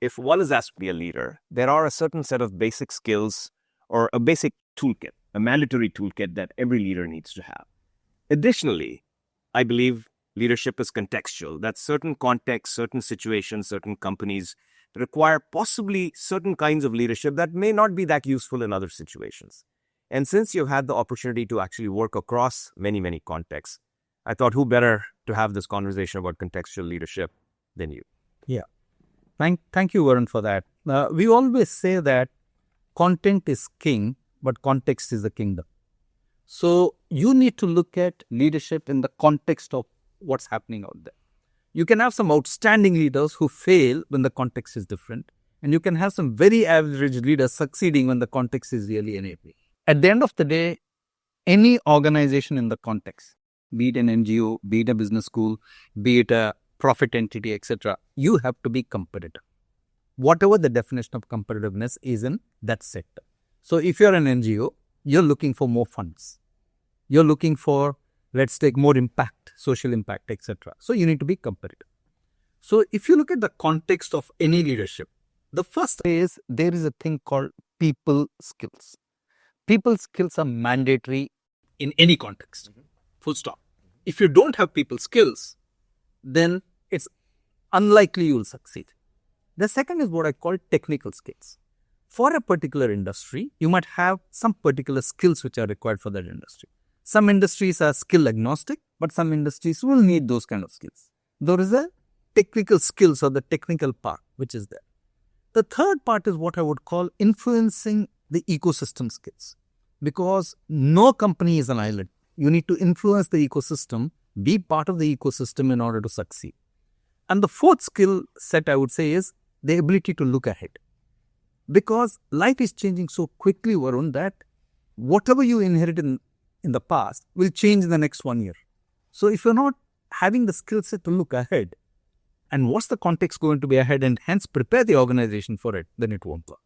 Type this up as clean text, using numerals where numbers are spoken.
if one is asked to be a leader, there are a certain set of basic skills or a basic toolkit, a mandatory toolkit that every leader needs to have. Additionally, I believe leadership is contextual. That certain contexts, certain situations, certain companies require possibly certain kinds of leadership that may not be that useful in other situations. And since you've had the opportunity to actually work across many, many contexts, I thought who better to have this conversation about contextual leadership than you. Yeah. Thank you, Varun, for that. We always say that content is king, but context is the kingdom. So you need to look at leadership in the context of what's happening out there. You can have some outstanding leaders who fail when the context is different, and you can have some very average leaders succeeding when the context is really enabling. At the end of the day, any organization in the context, be it an NGO, be it a business school, be it a profit entity, etc., you have to be competitive. Whatever the definition of competitiveness is in that sector. So if you're an NGO, you're looking for more funds. You're looking for, let's take more impact, social impact, etc. So you need to be competitive. So if you look at the context of any leadership, the first is there is a thing called people skills. People skills are mandatory in any context. Full stop. If you don't have people skills, then it's unlikely you will succeed. The second is what I call technical skills. For a particular industry, you might have some particular skills which are required for that industry. Some industries are skill agnostic, but some industries will need those kind of skills. There is a technical skills or the technical part which is there. The third part is what I would call influencing the ecosystem skills. Because no company is an island. You need to influence the ecosystem, be part of the ecosystem in order to succeed. And the fourth skill set I would say is the ability to look ahead. Because life is changing so quickly, Varun, that whatever you inherited in the past will change in the next 1 year. So if you're not having the skill set to look ahead, and what's the context going to be ahead and hence prepare the organization for it, then it won't work.